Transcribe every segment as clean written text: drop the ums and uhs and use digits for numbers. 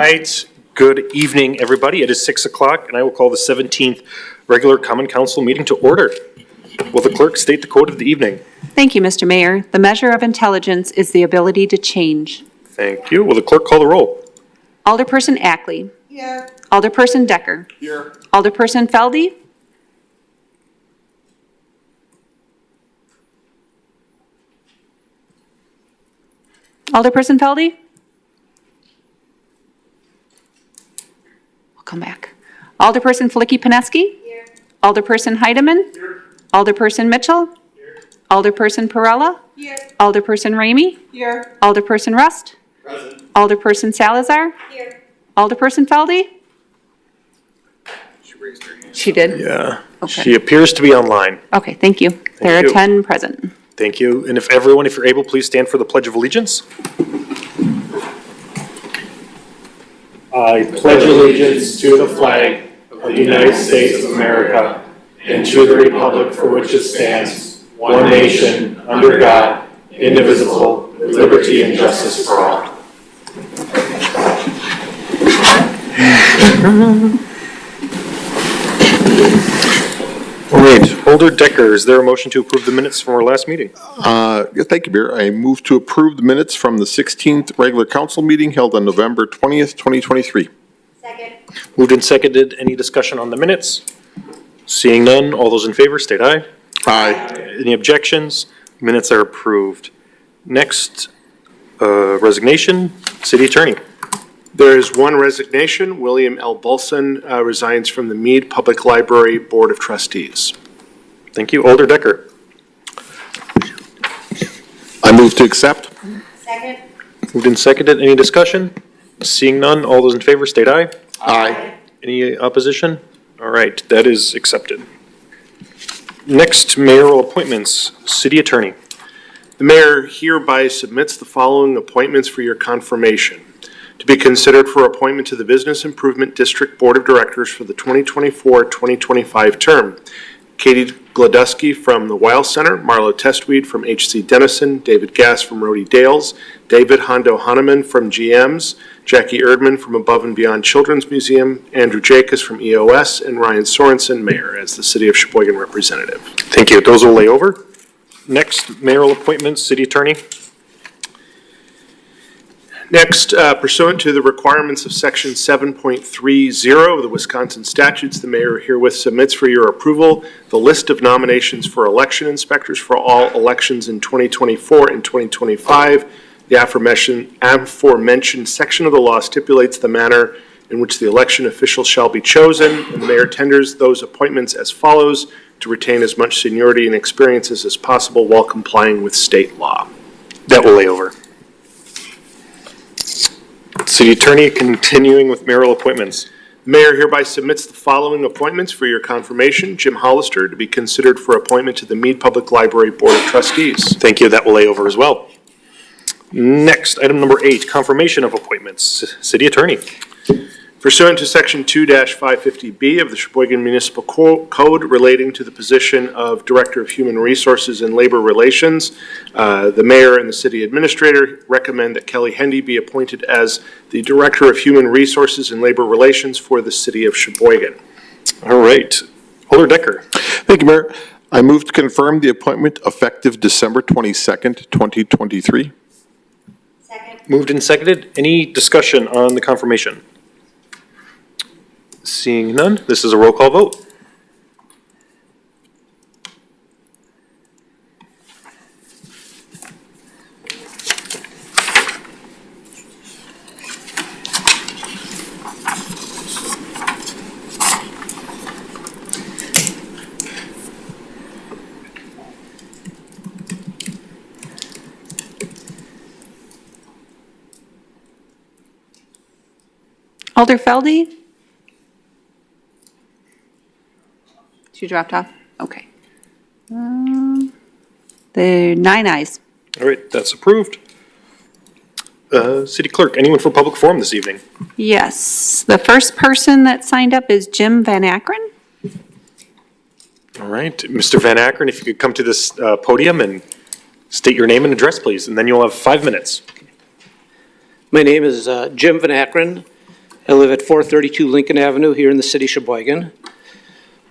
right. Good evening, everybody. It is 6 o'clock, and I will call the 17th regular Common Council meeting to order. Will the clerk state the quote of the evening? Thank you, Mr. Mayor. The measure of intelligence is the ability to change. Thank you. Will the clerk call the roll? Alderperson Ackley. Here. Alderperson Decker. Here. Alderperson Feldy. Alderperson Feldy? We'll come back. Alderperson Flicky-Pineski? Here. Alderperson Heidemann? Here. Alderperson Mitchell? Here. Alderperson Perella? Here. Alderperson Ramey? Here. Alderperson Rust? Present. Alderperson Salazar? Here. Alderperson Feldy? She raised her hand. She did? Yeah. Okay. She appears to be online. Okay, thank you. There are you. 10 present. Thank you. And if you're able, please stand for the Pledge of Allegiance. I pledge allegiance to the flag of the United States of America and to the republic for which it stands, one nation, under God, indivisible, with liberty and justice for all. All right, Alder Decker, is there a motion to approve the minutes from our last meeting? Thank you, Mayor. I move to approve the minutes from the 16th regular council meeting held on November 20th, 2023. Second. Moved and seconded. Any discussion on the minutes? Seeing none, all those in favor state aye. Aye. Any objections? Minutes are approved. Next, resignation, City Attorney. There is one resignation. William L. Bulson resigns from the Mead Public Library Board of Trustees. Thank you. Alder Decker. I move to accept. Second. Moved and seconded. Any discussion? Seeing none, all those in favor state aye. Aye. Any opposition? All right, that is accepted. Next, mayoral appointments, City Attorney. The mayor hereby submits the following appointments for your confirmation. To be considered for appointment to the Business Improvement District Board of Directors for the 2024-2025 term. Katie Gladusky from the Weil Center, Marlo Testweed from H.C. Dennison, David Gass from Rhodey Dales, David Hondo Hanneman from GM's, Jackie Erdman from Above and Beyond Children's Museum, Andrew Jacobs from EOS, and Ryan Sorensen, Mayor, as the City of Sheboygan representative. Thank you. Those will lay over. Next, mayoral appointments, City Attorney. Next, pursuant to the requirements of Section 7.30 of the Wisconsin statutes, the mayor herewith submits for your approval the list of nominations for election inspectors for all elections in 2024 and 2025. The aforementioned section of the law stipulates the manner in which the election official shall be chosen, and the mayor tenders those appointments as follows to retain as much seniority and experience as possible while complying with state law. That will lay over. City Attorney, continuing with mayoral appointments. The mayor hereby submits the following appointments for your confirmation. Jim Hollister to be considered for appointment to the Mead Public Library Board of Trustees. Thank you. That will lay over as well. Next, item number 8, confirmation of appointments, City Attorney. Pursuant to Section 2-550B of the Sheboygan Municipal Code relating to the position of Director of Human Resources and Labor Relations, the mayor and the city administrator recommend that Kelly Hendy be appointed as the Director of Human Resources and Labor Relations for the city of Sheboygan. All right. Alder Decker. Thank you, Mayor. I move to confirm the appointment effective December 22nd, 2023. Second. Moved and seconded. Any discussion on the confirmation? Seeing none, this is a roll call vote. Alder Feldy? She dropped off? Okay. There are 9 ayes. All right, that's approved. City Clerk, anyone for public forum this evening? Yes. The first person that signed up is Jim Van Akron. All right, Mr. Van Akron, if you could come to this podium and state your name and address, please, and then you'll have 5 minutes. My name is Jim Van Akron. I live at 432 Lincoln Avenue here in the city of Sheboygan.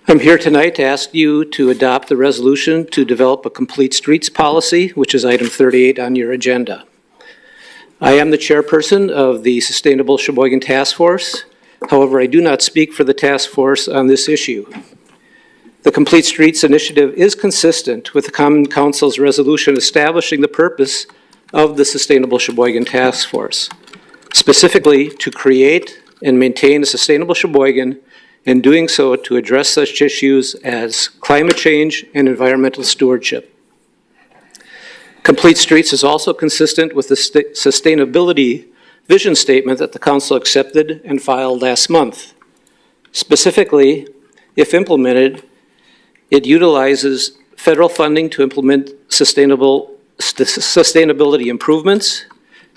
I'm here tonight to ask you to adopt the resolution to develop a complete streets policy, which is item 38 on your agenda. I am the chairperson of the Sustainable Sheboygan Task Force. However, I do not speak for the task force on this issue. The Complete Streets Initiative is consistent with the Common Council's resolution establishing the purpose of the Sustainable Sheboygan Task Force, specifically to create and maintain a sustainable Sheboygan, and doing so to address such issues as climate change and environmental stewardship. Complete Streets is also consistent with the sustainability vision statement that the council accepted and filed last month. Specifically, if implemented, it utilizes federal funding to implement sustainability improvements.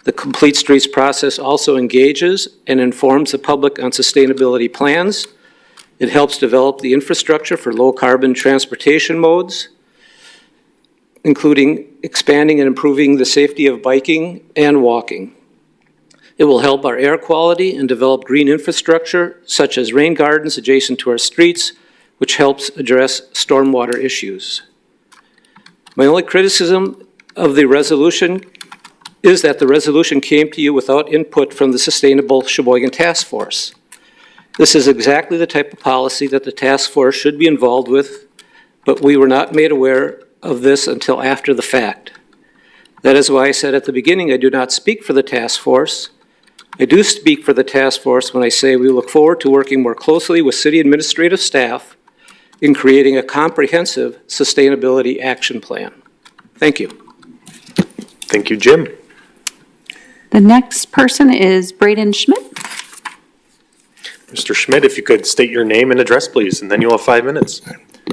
The Complete Streets process also engages and informs the public on sustainability plans. It helps develop the infrastructure for low-carbon transportation modes, including expanding and improving the safety of biking and walking. It will help our air quality and develop green infrastructure, such as rain gardens adjacent to our streets, which helps address stormwater issues. My only criticism of the resolution is that the resolution came to you without input from the Sustainable Sheboygan Task Force. This is exactly the type of policy that the task force should be involved with, but we were not made aware of this until after the fact. That is why I said at the beginning I do not speak for the task force. I do speak for the task force when I say we look forward to working more closely with city administrative staff in creating a comprehensive sustainability action plan. Thank you. Thank you, Jim. The next person is Braden Schmidt. Mr. Schmidt, if you could state your name and address, please, and then you'll have 5 minutes.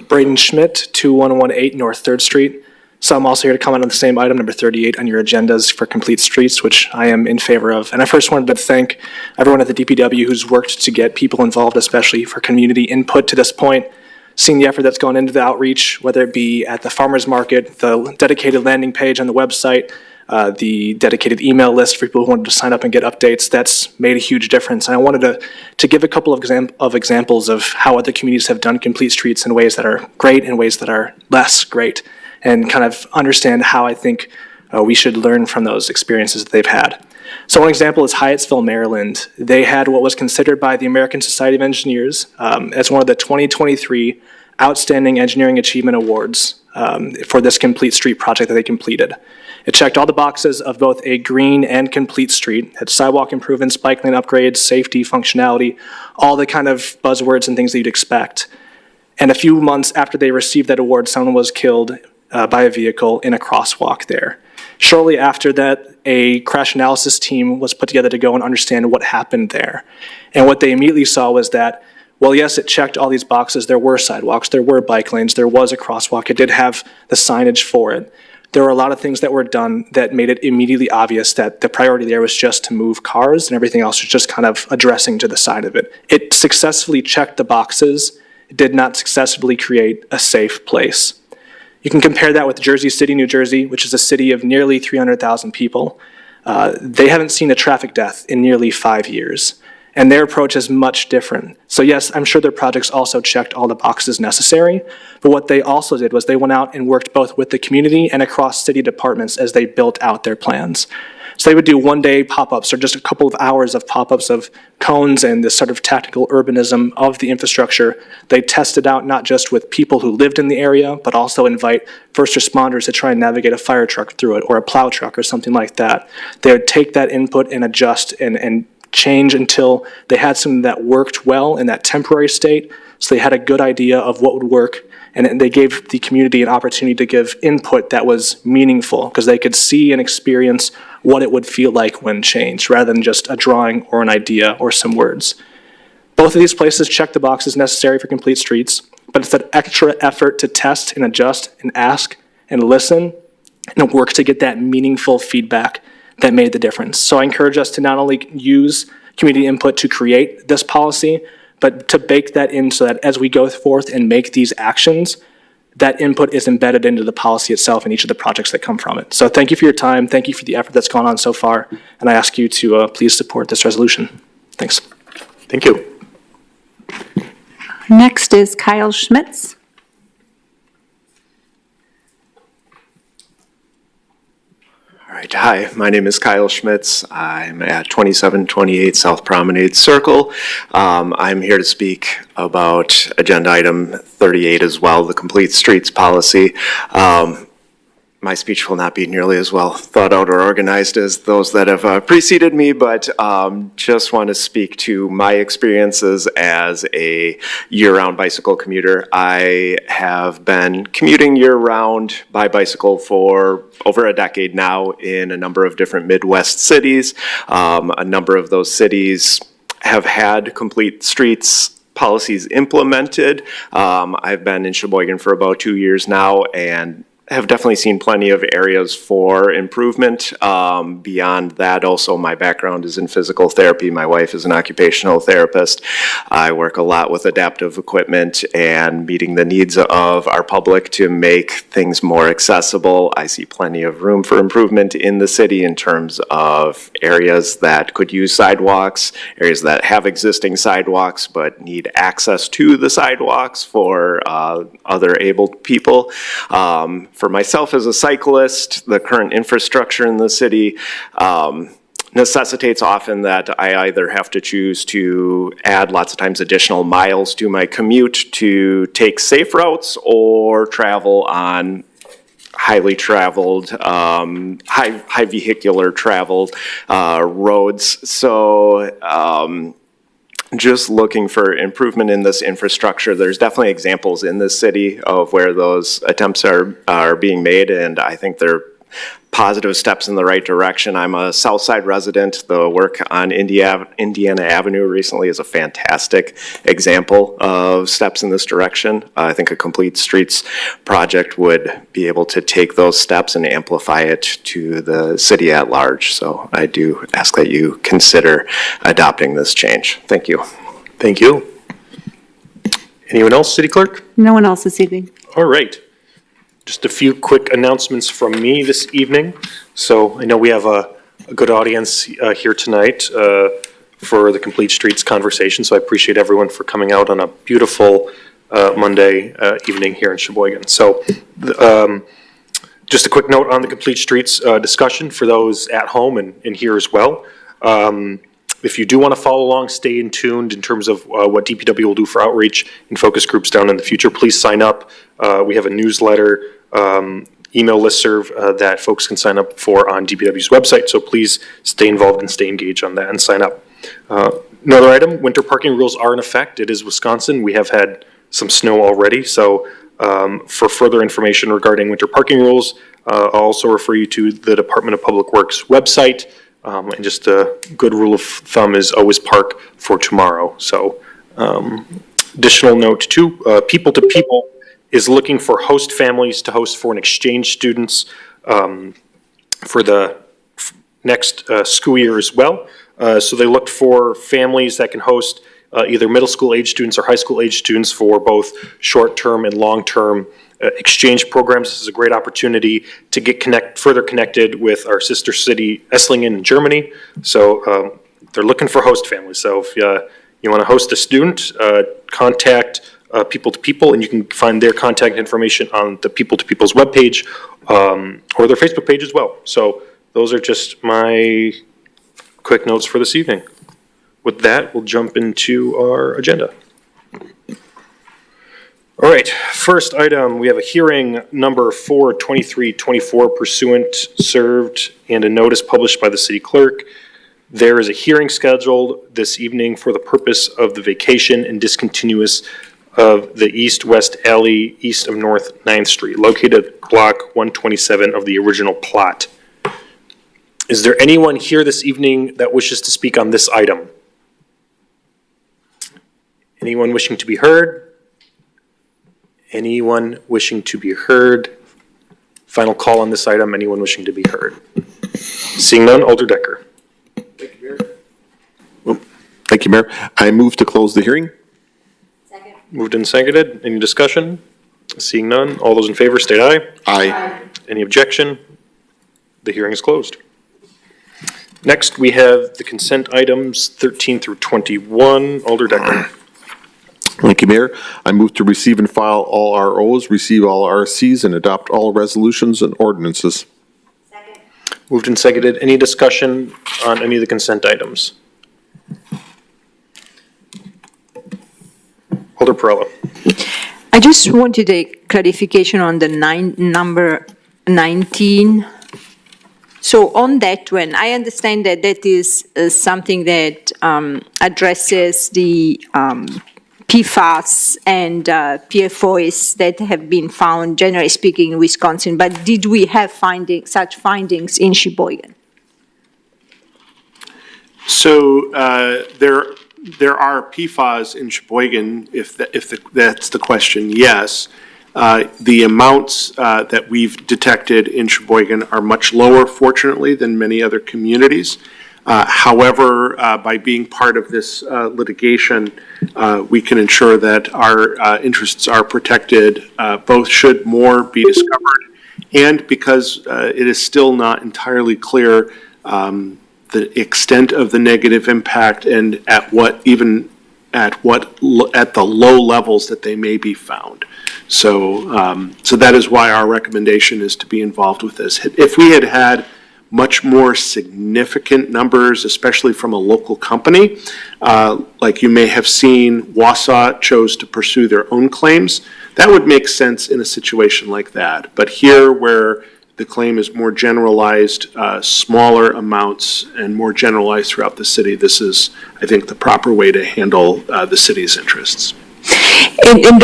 Braden Schmidt, 2118 North 3rd Street. So I'm also here to comment on the same item, number 38, on your agendas for Complete Streets, which I am in favor of. And I first wanted to thank everyone at the DPW who's worked to get people involved, especially for community input to this point. Seeing the effort that's gone into the outreach, whether it be at the farmer's market, the dedicated landing page on the website, the dedicated email list for people who wanted to sign up and get updates, that's made a huge difference. And I wanted to give a couple of examples of how other communities have done Complete Streets in ways that are great and ways that are less great, and kind of understand how I think we should learn from those experiences that they've had. So one example is Hyattsville, Maryland. They had what was considered by the American Society of Engineers as one of the 2023 Outstanding Engineering Achievement Awards for this Complete Street project that they completed. It checked all the boxes of both a green and complete street, had sidewalk improvements, bike lane upgrades, safety, functionality, all the kind of buzzwords and things that you'd expect. And a few months after they received that award, someone was killed by a vehicle in a crosswalk there. Shortly after that, a crash analysis team was put together to go and understand what happened there. And what they immediately saw was that, well, yes, it checked all these boxes. There were sidewalks, there were bike lanes, there was a crosswalk. It did have the signage for it. There were a lot of things that were done that made it immediately obvious that the priority there was just to move cars, and everything else was just kind of addressing to the side of it. It successfully checked the boxes. It did not successfully create a safe place. You can compare that with Jersey City, New Jersey, which is a city of nearly 300,000 people. They haven't seen a traffic death in nearly 5 years. And their approach is much different. So yes, I'm sure their projects also checked all the boxes necessary, but what they also did was they went out and worked both with the community and across city departments as they built out their plans. So they would do one-day pop-ups or just a couple of hours of pop-ups of cones and this sort of tactical urbanism of the infrastructure. They tested out not just with people who lived in the area, but also invite first responders to try and navigate a fire truck through it or a plow truck or something like that. They would take that input and adjust and change until they had something that worked well in that temporary state, so they had a good idea of what would work, and they gave the community an opportunity to give input that was meaningful, because they could see and experience what it would feel like when changed, rather than just a drawing or an idea or some words. Both of these places check the boxes necessary for Complete Streets, but it's that extra effort to test and adjust and ask and listen and work to get that meaningful feedback that made the difference. So I encourage us to not only use community input to create this policy, but to bake that in so that as we go forth and make these actions, that input is embedded into the policy itself and each of the projects that come from it. So thank you for your time. Thank you for the effort that's gone on so far. And I ask you to please support this resolution. Thanks. Thank you. Next is Kyle Schmitz. All right, hi, my name is Kyle Schmitz. I'm at 2728 South Promenade Circle. I'm here to speak about agenda item 38 as well, the complete streets policy. My speech will not be nearly as well thought out or organized as those that have preceded me, but just want to speak to my experiences as a year-round bicycle commuter. I have been commuting year-round by bicycle for over a decade now in a number of different Midwest cities. A number of those cities have had complete streets policies implemented. I've been in Sheboygan for about 2 years now and have definitely seen plenty of areas for improvement. Beyond that, also my background is in physical therapy. My wife is an occupational therapist. I work a lot with adaptive equipment and meeting the needs of our public to make things more accessible. I see plenty of room for improvement in the city in terms of areas that could use sidewalks, areas that have existing sidewalks but need access to the sidewalks for other abled people. For myself as a cyclist, the current infrastructure in the city necessitates often that I either have to choose to add lots of times additional miles to my commute to take safe routes or travel on highly traveled, high vehicular traveled roads. So just looking for improvement in this infrastructure. There's definitely examples in this city of where those attempts are being made, and I think they're positive steps in the right direction. I'm a Southside resident. The work on Indiana Avenue recently is a fantastic example of steps in this direction. I think a complete streets project would be able to take those steps and amplify it to the city at large. So I do ask that you consider adopting this change. Thank you. Thank you. Anyone else, City Clerk? No one else this evening. All right. Just a few quick announcements from me this evening. So I know we have a good audience here tonight for the Complete Streets conversation, so I appreciate everyone for coming out on a beautiful Monday evening here in Sheboygan. So just a quick note on the Complete Streets discussion for those at home and here as well. If you do want to follow along, stay tuned in terms of what DPW will do for outreach and focus groups down in the future. Please sign up. We have a newsletter, email listserv that folks can sign up for on DPW's website. So please stay involved and stay engaged on that and sign up. Another item, winter parking rules are in effect. It is Wisconsin. We have had some snow already. So for further information regarding winter parking rules, I'll also refer you to the Department of Public Works website. And just a good rule of thumb is always park for tomorrow. So additional note too, People to People is looking for host families to host foreign exchange students for the next school year as well. So they looked for families that can host either middle school age students or high school age students for both short-term and long-term exchange programs. This is a great opportunity to get further connected with our sister city, Esslingen in Germany. So they're looking for host families. So if you want to host a student, contact People to People, and you can find their contact information on the People to People's webpage or their Facebook page as well. So those are just my quick notes for this evening. With that, we'll jump into our agenda. All right, first item, we have a hearing number 4/23/24 pursuant served and a notice published by the city clerk. There is a hearing scheduled this evening for the purpose of the vacation and discontinuous of the east-west alley east of North 9th Street, located at block 127 of the original plot. Is there anyone here this evening that wishes to speak on this item? Anyone wishing to be heard? Anyone wishing to be heard? Final call on this item. Anyone wishing to be heard? Seeing none, Alder Decker. Thank you, Mayor. I move to close the hearing. Second. Moved and seconded. Any discussion? Seeing none, all those in favor state aye. Aye. Any objection? The hearing is closed. Next, we have the consent items 13 through 21. Alder Decker. Thank you, Mayor. I move to receive and file all ROs, receive all RCs, and adopt all resolutions and ordinances. Second. Moved and seconded. Any discussion on any of the consent items? Alder Perrella. I just wanted a clarification on the number 19. So on that one, I understand that that is something that addresses the PFAS and PFOS that have been found, generally speaking, in Wisconsin. But did we have such findings in Sheboygan? So there are PFAS in Sheboygan, if that's the question, yes. The amounts that we've detected in Sheboygan are much lower, fortunately, than many other communities. However, by being part of this litigation, we can ensure that our interests are protected, both should more be discovered, and because it is still not entirely clear the extent of the negative impact and at the low levels that they may be found. So that is why our recommendation is to be involved with this. If we had had much more significant numbers, especially from a local company, like you may have seen, Wausau chose to pursue their own claims. That would make sense in a situation like that. But here, where the claim is more generalized, smaller amounts, and more generalized throughout the city, this is, I think, the proper way to handle the city's interests. And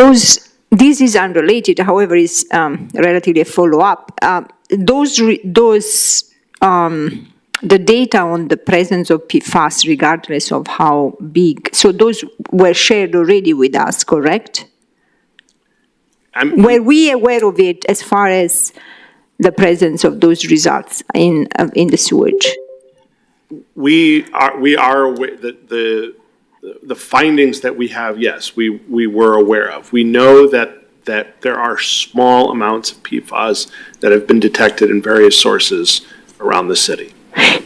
this is unrelated, however, is relatively a follow-up. The data on the presence of PFAS, regardless of how big, so those were shared already with us, correct? Were we aware of it as far as the presence of those results in the sewage? We are aware that the findings that we have, yes, we were aware of. We know that there are small amounts of PFAS that have been detected in various sources around the city.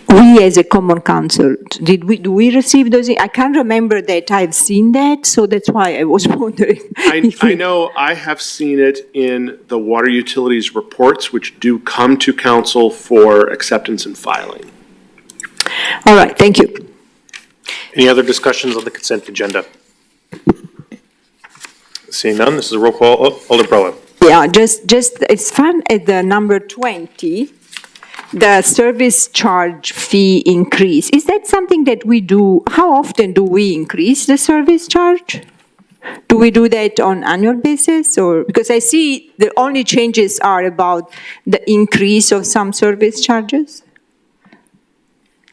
We, as a common council, do we receive those? I can't remember that I've seen that, so that's why I was wondering. I know I have seen it in the water utilities reports, which do come to council for acceptance and filing. All right, thank you. Any other discussions on the consent agenda? Seeing none, this is a roll call. Oh, Alder Perrella. Yeah, just it's fun at the number 20. The service charge fee increase, is that something that we do? How often do we increase the service charge? Do we do that on annual basis, or, because I see the only changes are about the increase of some service charges?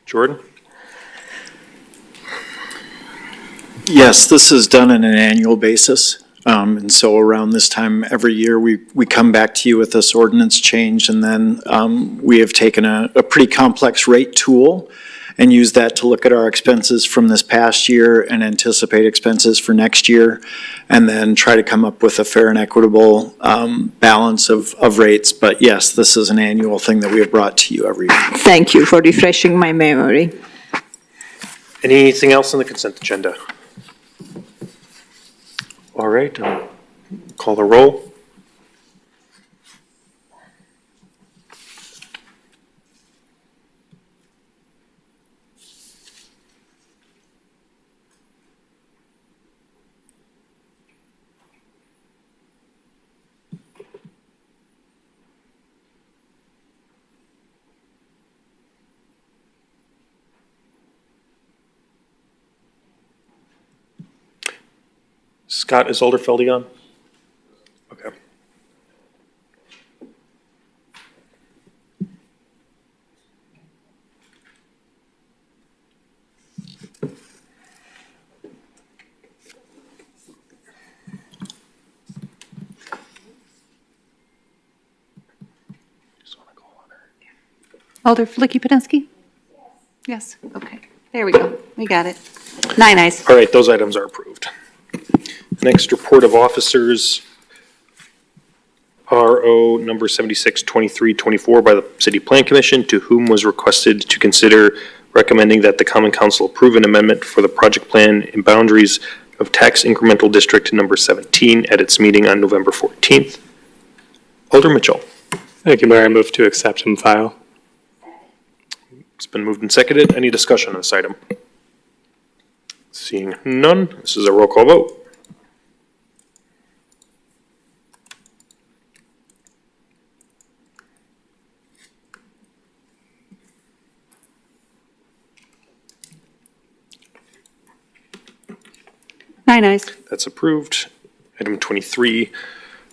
Jordan? Yes, this is done on an annual basis. And so around this time every year, we come back to you with this ordinance change, and then we have taken a pretty complex rate tool and used that to look at our expenses from this past year and anticipate expenses for next year, and then try to come up with a fair and equitable balance of rates. But yes, this is an annual thing that we have brought to you every year. Thank you for refreshing my memory. Anything else on the consent agenda? All right, call the roll. Scott, is Alderfeldy on? Okay. Alder Flicky-Pedensky? Yes, okay. There we go. We got it. 9 ayes. All right, those items are approved. Next, report of officers, RO number 762324 by the City Plan Commission, to whom was requested to consider recommending that the Common Council approve an amendment for the project plan and boundaries of Tax Incremental District number 17 at its meeting on November 14th. Alder Mitchell. Thank you, Mayor. I move to accept and file. It's been moved and seconded. Any discussion on this item? Seeing none, this is a roll call vote. Nine ayes. That's approved. Item 23,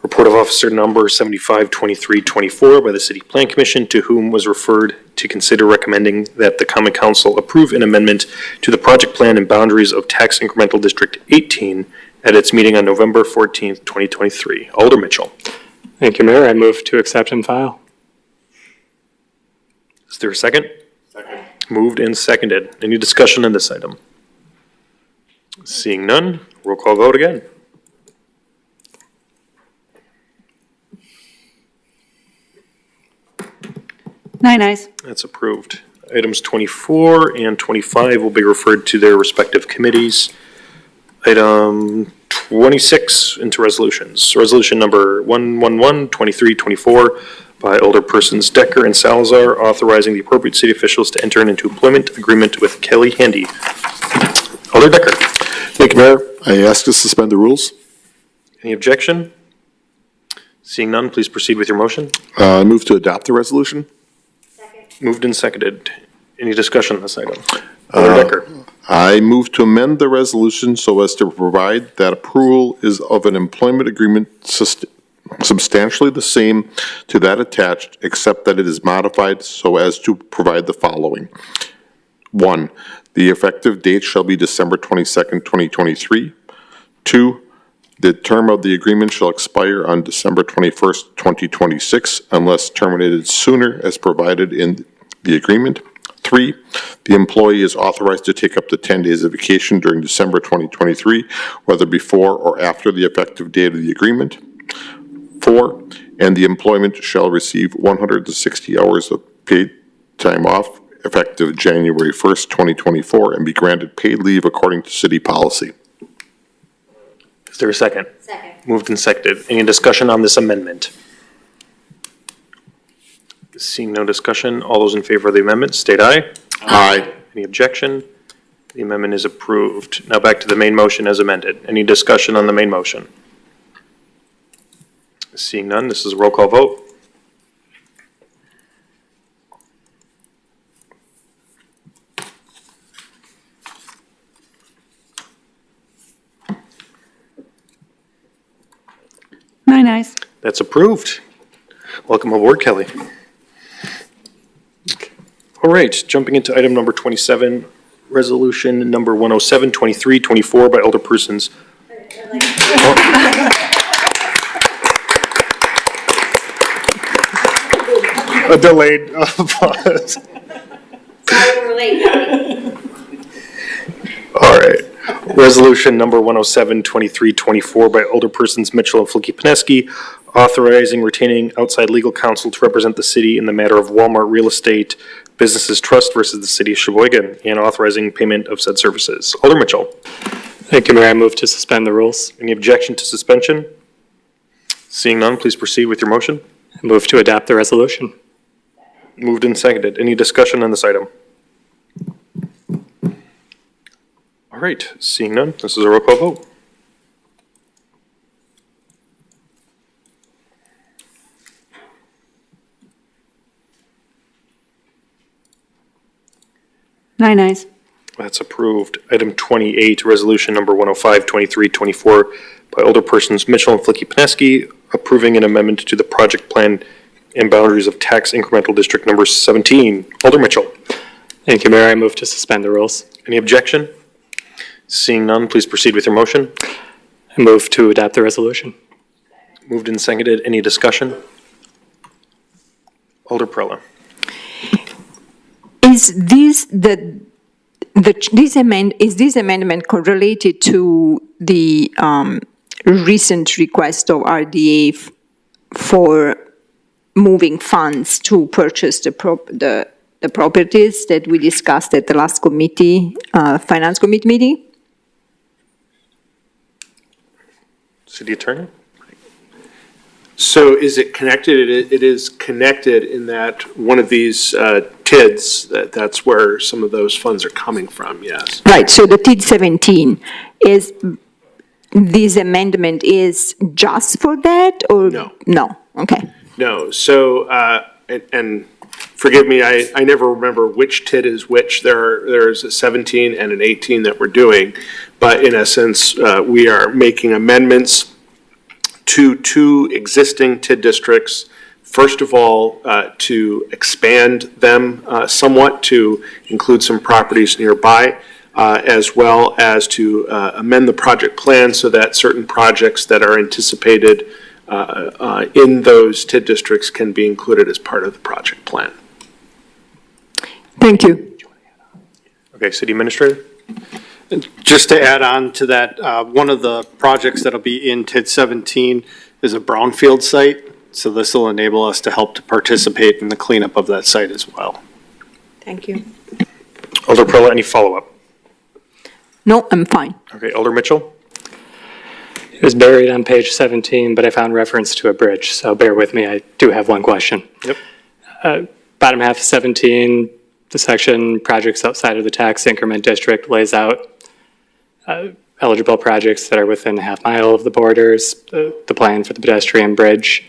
report of officer number 752324 by the City Plan Commission, to whom was referred to consider recommending that the Common Council approve an amendment to the project plan and boundaries of Tax Incremental District 18 at its meeting on November 14th, 2023. Alder Mitchell. Thank you, Mayor. I move to accept and file. Is there a second? Second. Moved and seconded. Any discussion on this item? Seeing none, roll call vote again. Nine ayes. That's approved. Items 24 and 25 will be referred to their respective committees. Item 26 into resolutions. Resolution number 111-2324 by Alderpersons Decker and Salazar, authorizing the appropriate city officials to enter into employment agreement with Kelly Handy. Alder Decker. Thank you, Mayor. I ask to suspend the rules. Any objection? Seeing none, please proceed with your motion. I move to adopt the resolution. Moved and seconded. Any discussion on this item? Alder Decker. I move to amend the resolution so as to provide that approval is of an employment agreement substantially the same to that attached, except that it is modified so as to provide the following. 1, the effective date shall be December 22nd, 2023. 2, the term of the agreement shall expire on December 21st, 2026, unless terminated sooner as provided in the agreement. 3, the employee is authorized to take up to 10 days of vacation during December 2023, whether before or after the effective date of the agreement. 4, and the employment shall receive 160 hours of paid time off effective January 1st, 2024, and be granted paid leave according to city policy. Is there a second? Second. Moved and seconded. Any discussion on this amendment? Seeing no discussion, all those in favor of the amendment, state aye. Aye. Any objection? The amendment is approved. Now back to the main motion as amended. Any discussion on the main motion? Seeing none, this is a roll call vote. Nine ayes. That's approved. Welcome aboard, Kelly. All right, jumping into item number 27, resolution number 107-2324 by Alderpersons. A delayed pause. Sorry we're late, Kelly. All right. Resolution number 107-2324 by Alderpersons Mitchell and Flicky-Pineski, authorizing retaining outside legal counsel to represent the city in the matter of Walmart Real Estate Businesses Trust versus the City of Sheboygan, and authorizing payment of said services. Alder Mitchell. Thank you, Mayor. I move to suspend the rules. Any objection to suspension? Seeing none, please proceed with your motion. I move to adopt the resolution. Moved and seconded. Any discussion on this item? All right, seeing none, this is a roll call vote. Nine ayes. That's approved. Item 28, resolution number 105-2324 by Alderpersons Mitchell and Flicky-Pineski, approving an amendment to the project plan and boundaries of Tax Incremental District number 17. Alder Mitchell. Thank you, Mayor. I move to suspend the rules. Any objection? Seeing none, please proceed with your motion. I move to adopt the resolution. Moved and seconded. Any discussion? Alder Prella. Is this this amendment correlated to the recent request of RDA for moving funds to purchase the the properties that we discussed at the last committee, finance committee meeting. City Attorney? So is it connected? It is connected in that one of these TIDs, that's where some of those funds are coming from, yes. Right, so the TID 17 is, this amendment is just for that, or? No. No, okay. No, so, and forgive me, I never remember which TID is which. There's a 17 and an 18 that we're doing, but in essence, we are making amendments to two existing TID districts. First of all, to expand them somewhat to include some properties nearby, as well as to amend the project plan so that certain projects that are anticipated in those TID districts can be included as part of the project plan. Thank you. Okay, City Administrator? Just to add on to that, one of the projects that'll be in TID 17 is a brownfield site. So this will enable us to help to participate in the cleanup of that site as well. Thank you. Alder Perla, any follow-up? No, I'm fine. Okay, Alder Mitchell? It was buried on page 17, but I found reference to a bridge, so bear with me. I do have one question. Yep. Bottom half of 17, the section projects outside of the tax increment district lays out eligible projects that are within a half mile of the borders, the plan for the pedestrian bridge.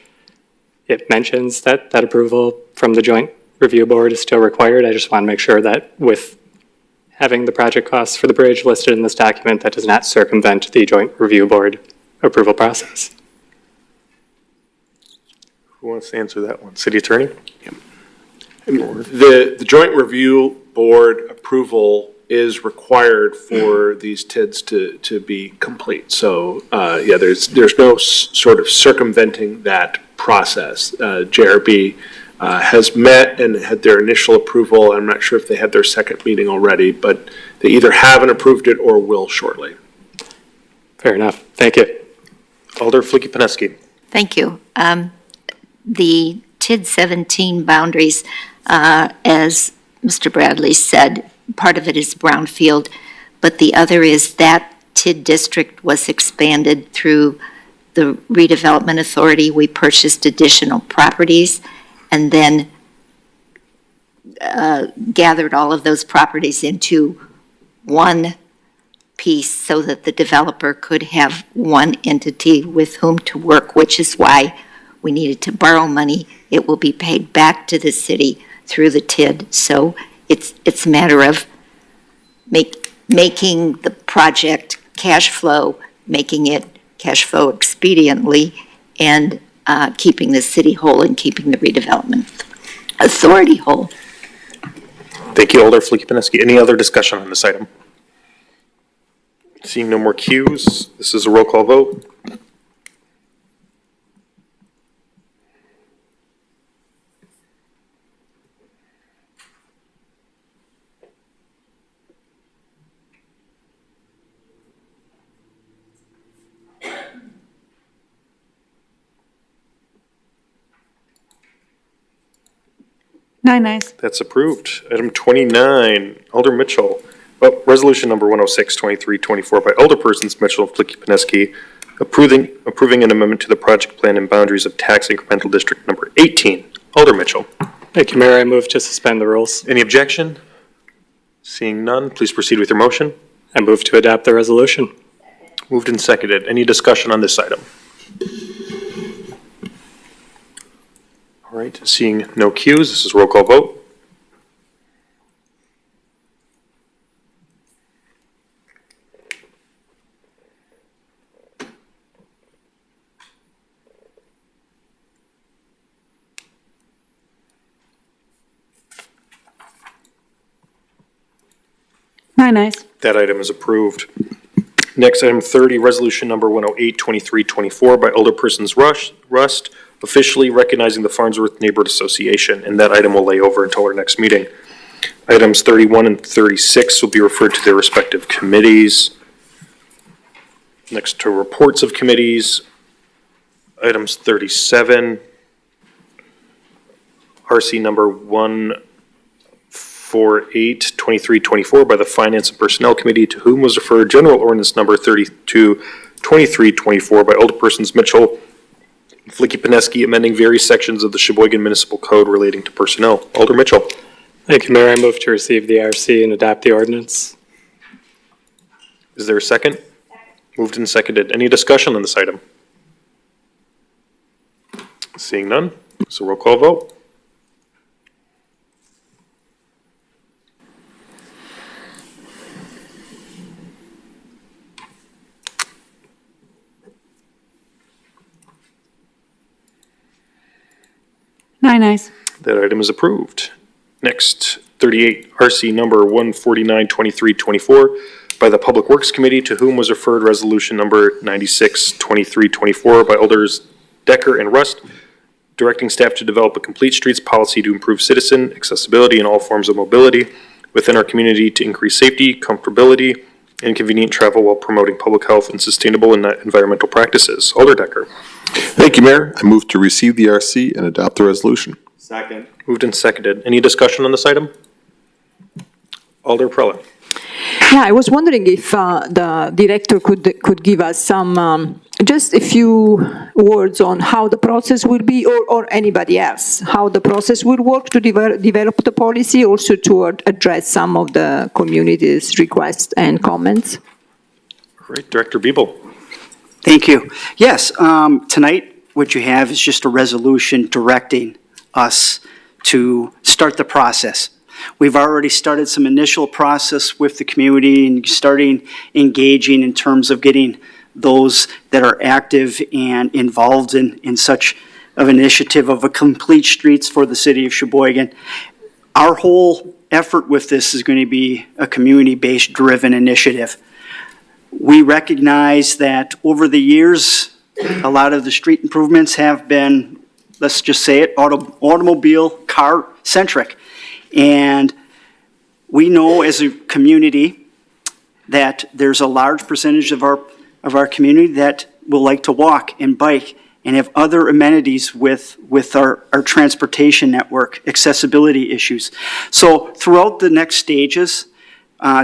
It mentions that approval from the joint review board is still required. I just want to make sure that with having the project costs for the bridge listed in this document, that does not circumvent the joint review board approval process. Who wants to answer that one? City Attorney? The joint review board approval is required for these TIDs to be complete. So, yeah, there's no sort of circumventing that process. JRB has met and had their initial approval. I'm not sure if they had their second meeting already, but they either haven't approved it or will shortly. Fair enough. Thank you. Alder Flicky-Pineski? Thank you. The TID 17 boundaries, as Mr. Bradley said, part of it is brownfield, but the other is that TID district was expanded through the redevelopment authority. We purchased additional properties and then gathered all of those properties into one piece so that the developer could have one entity with whom to work, which is why we needed to borrow money. It will be paid back to the city through the TID. So it's a matter of making the project cash flow, making it cash flow expediently, and keeping the city whole and keeping the redevelopment authority whole. Thank you, Alder Flicky-Pineski. Any other discussion on this item? Seeing no more cues, this is a roll call vote. Nine ayes. That's approved. Item 29, Alder Mitchell. Resolution number 106-2324 by Alderpersons Mitchell and Flicky-Pineski approving an amendment to the project plan and boundaries of tax incremental district number 18. Alder Mitchell. Thank you, Mayor. I move to suspend the rules. Any objection? Seeing none, please proceed with your motion. I move to adopt the resolution. Moved and seconded. Any discussion on this item? All right, seeing no cues, this is roll call vote. Nine ayes. That item is approved. Next, item 30, resolution number 108-2324 by Alderpersons Rust, officially recognizing the Farnsworth Neighborhood Association, and that item will lay over until our next meeting. Items 31 and 36 will be referred to their respective committees. Next to reports of committees, items 37, RC number 482324 by the Finance and Personnel Committee, to whom was referred General Ordinance Number 322324 by Alderpersons Mitchell, Flicky-Pineski, amending various sections of the Sheboygan Municipal Code relating to personnel. Alder Mitchell. Thank you, Mayor. I move to receive the RC and adopt the ordinance. Is there a second? Moved and seconded. Any discussion on this item? Seeing none, so roll call vote. Nine ayes. That item is approved. Next, 38 RC number 1492324 by the Public Works Committee, to whom was referred resolution number 962324 by Alders Decker and Rust, directing staff to develop a complete streets policy to improve citizen accessibility in all forms of mobility within our community to increase safety, comfortability, and convenient travel while promoting public health and sustainable and environmental practices. Alder Decker. Thank you, Mayor. I move to receive the RC and adopt the resolution. Second. Moved and seconded. Any discussion on this item? Alder Prella. Yeah, I was wondering if the director could give us some, just a few words on how the process will be, or anybody else, how the process will work to develop the policy, also to address some of the community's requests and comments. All right, Director Biebel. Thank you. Yes, tonight what you have is just a resolution directing us to start the process. We've already started some initial process with the community and starting engaging in terms of getting those that are active and involved in such of an initiative of a complete streets for the city of Sheboygan. Our whole effort with this is going to be a community-based driven initiative. We recognize that over the years, a lot of the street improvements have been, let's just say it, automobile, car-centric. And we know as a community that there's a large percentage of our community that will like to walk and bike and have other amenities with our transportation network, accessibility issues. So throughout the next stages,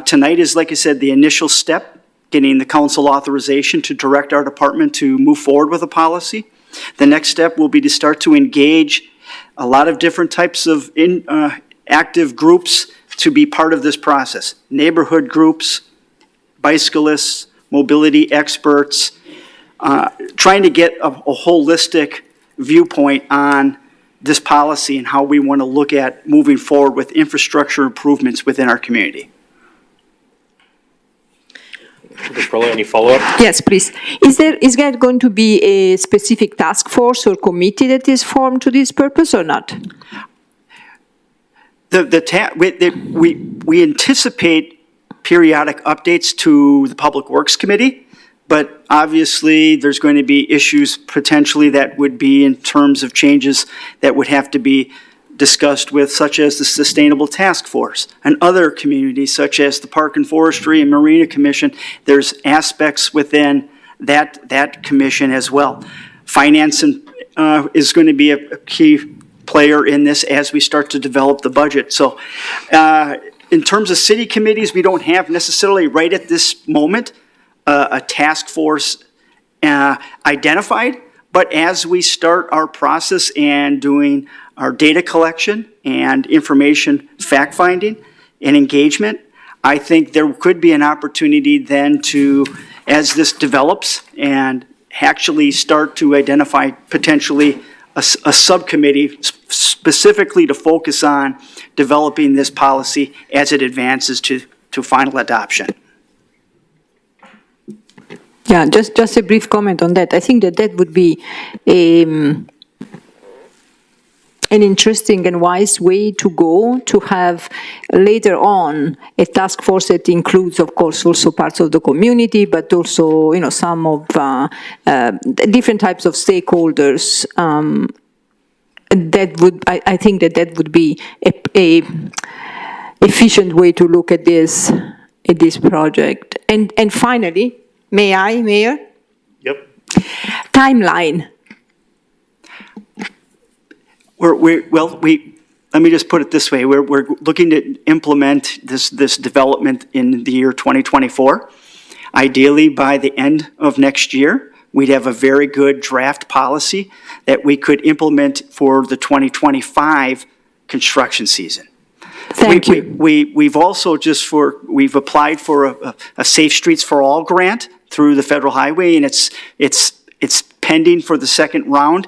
tonight is, like I said, the initial step, getting the council authorization to direct our department to move forward with a policy. The next step will be to start to engage a lot of different types of active groups to be part of this process. Neighborhood groups, bicyclists, mobility experts, trying to get a holistic viewpoint on this policy and how we want to look at moving forward with infrastructure improvements within our community. Any follow-up? Yes, please. Is there going to be a specific task force or committee that is formed to this purpose or not? We anticipate periodic updates to the Public Works Committee, but obviously there's going to be issues potentially that would be in terms of changes that would have to be discussed with, such as the Sustainable Task Force and other communities such as the Park and Forestry and Marina Commission. There's aspects within that commission as well. Finance is going to be a key player in this as we start to develop the budget. So in terms of city committees, we don't have necessarily right at this moment a task force identified, but as we start our process and doing our data collection and information fact-finding and engagement, I think there could be an opportunity then to, as this develops, and actually start to identify potentially a subcommittee specifically to focus on developing this policy as it advances to final adoption. Yeah, just a brief comment on that. I think that would be an interesting and wise way to go, to have later on a task force that includes, of course, also parts of the community, but also, some of different types of stakeholders. I think that would be a efficient way to look at this project. And finally, may I, Mayor? Yep. Timeline. let me just put it this way. We're looking to implement this development in the year 2024. Ideally, by the end of next year, we'd have a very good draft policy that we could implement for the 2025 construction season. Thank you. We've also we've applied for a Safe Streets for All grant through the Federal Highway, and it's pending for the second round.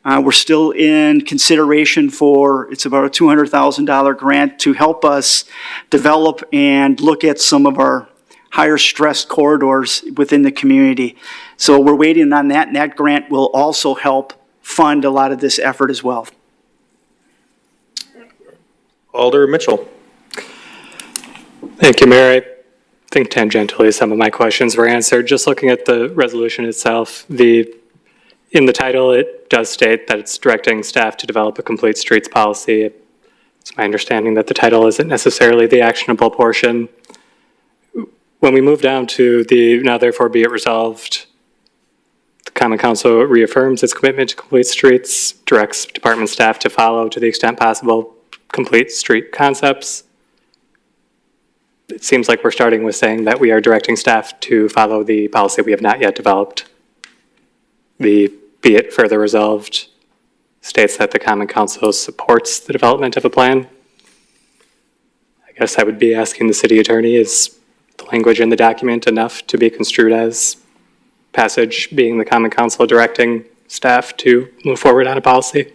We're still in consideration for, it's about a $200,000 grant to help us develop and look at some of our higher stress corridors within the community. So we're waiting on that, and that grant will also help fund a lot of this effort as well. Alder Mitchell. Thank you, Mayor. I think tangentially some of my questions were answered. Just looking at the resolution itself, in the title, it does state that it's directing staff to develop a complete streets policy. It's my understanding that the title isn't necessarily the actionable portion. When we move down to the now therefore be it resolved, the Common Council reaffirms its commitment to complete streets, directs department staff to follow to the extent possible complete street concepts. It seems like we're starting with saying that we are directing staff to follow the policy we have not yet developed. The be it further resolved states that the Common Council supports the development of a plan. I guess I would be asking the city attorney, is the language in the document enough to be construed as passage being the Common Council directing staff to move forward on a policy?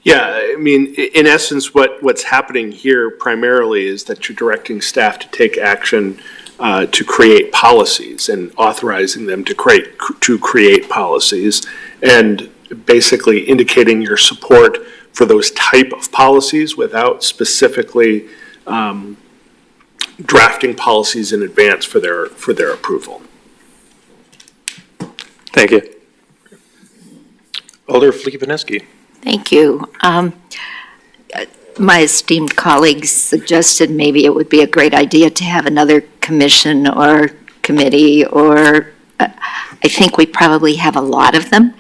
Yeah, I mean, in essence, what's happening here primarily is that you're directing staff to take action to create policies and authorizing them to create policies, and basically indicating your support for those type of policies without specifically drafting policies in advance for their approval. Thank you. Alder Flicky-Pineski. Thank you. My esteemed colleagues suggested maybe it would be a great idea to have another commission or committee, or I think we probably have a lot of them.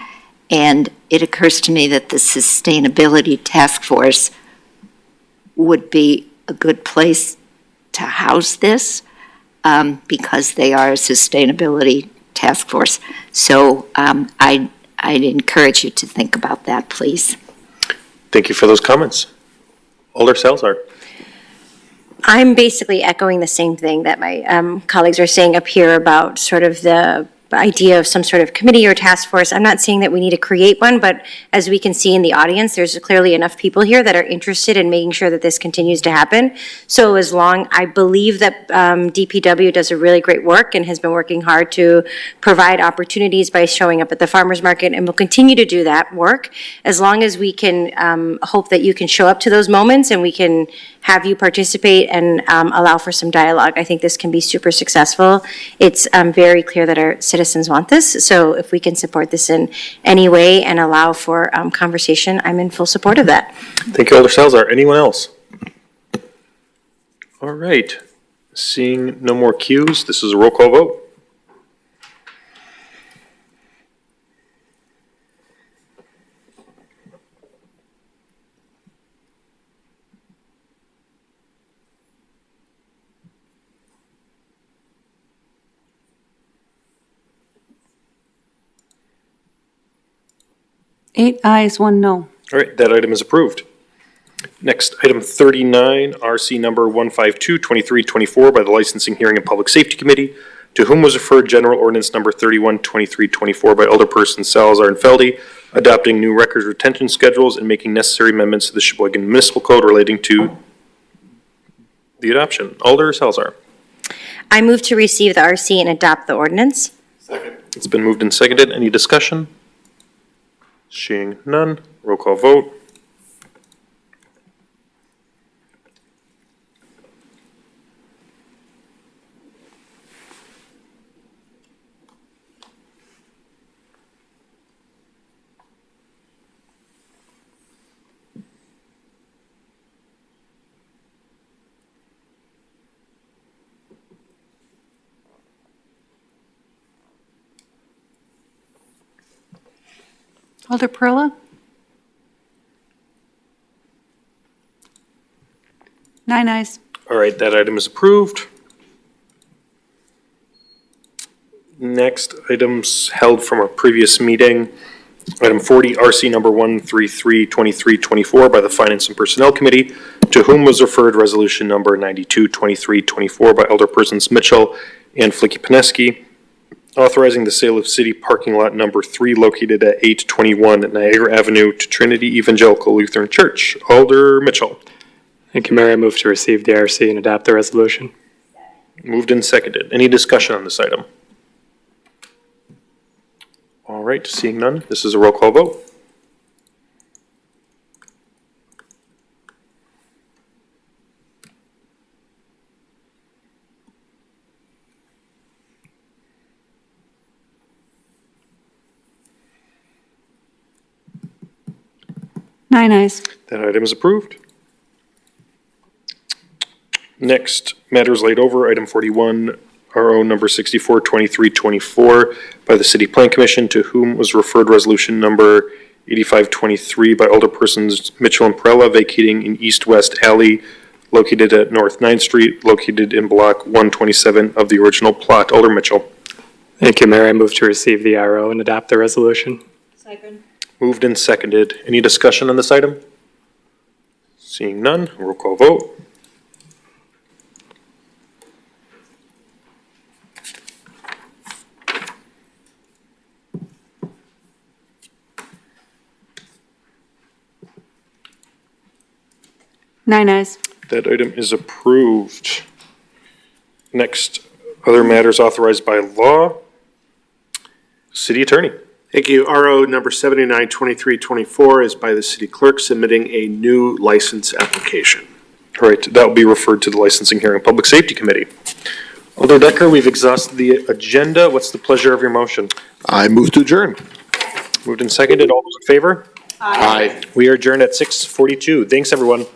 And it occurs to me that the Sustainability Task Force would be a good place to house this because they are a sustainability task force. So I'd encourage you to think about that, please. Thank you for those comments. Alder Salzar. I'm basically echoing the same thing that my colleagues are saying up here about sort of the idea of some sort of committee or task force. I'm not saying that we need to create one, but as we can see in the audience, there's clearly enough people here that are interested in making sure that this continues to happen. So I believe that DPW does a really great work and has been working hard to provide opportunities by showing up at the farmers market, and will continue to do that work as long as we can hope that you can show up to those moments and we can have you participate and allow for some dialogue. I think this can be super successful. It's very clear that our citizens want this, so if we can support this in any way and allow for conversation, I'm in full support of that. Thank you, Alder Salzar. Anyone else? All right. Seeing no more cues, this is a roll call vote. Eight ayes, 1 no. All right, that item is approved. Next, item 39, RC number 152-2324 by the Licensing, Hearing, and Public Safety Committee, to whom was referred General Ordinance number 31-2324 by Alderpersons Salazar and Feldy, adopting new records retention schedules and making necessary amendments to the Sheboygan Municipal Code relating to the adoption. Alder Salazar. I move to receive the RC and adopt the ordinance. Second. It's been moved and seconded. Any discussion? Seeing none, roll call vote. Alder Perla? 9 ayes. All right, that item is approved. Next, items held from our previous meeting. Item 40, RC number 1332324 by the Finance and Personnel Committee, to whom was referred resolution number 922324 by Alderpersons Mitchell and Flicky-Pineski, authorizing the sale of city parking lot number 3 located at 821 Niagara Avenue to Trinity Evangelical Lutheran Church. Alder Mitchell. Thank you, Mayor. I move to receive the RC and adopt the resolution. Moved and seconded. Any discussion on this item? All right, seeing none, this is a roll call vote. Nine ayes. That item is approved. Next, matters laid over, item 41, RO number 642324 by the City Plan Commission, to whom was referred resolution number 8523 by Alderpersons Mitchell and Perella, vacating an east-west alley located at North 9th Street, located in block 127 of the original plot. Alder Mitchell. Thank you, Mayor. I move to receive the RO and adopt the resolution. Second. Moved and seconded. Any discussion on this item? Seeing none, roll call vote. Nine ayes. That item is approved. Next, other matters authorized by law. City Attorney. Thank you. RO number 792324 is by the city clerk submitting a new license application. All right, that will be referred to the Licensing Hearing and Public Safety Committee. Alder Decker, we've exhausted the agenda. What's the pleasure of your motion? I move to adjourn. Moved and seconded. All those in favor? Aye. We are adjourned at 6:42. Thanks, everyone.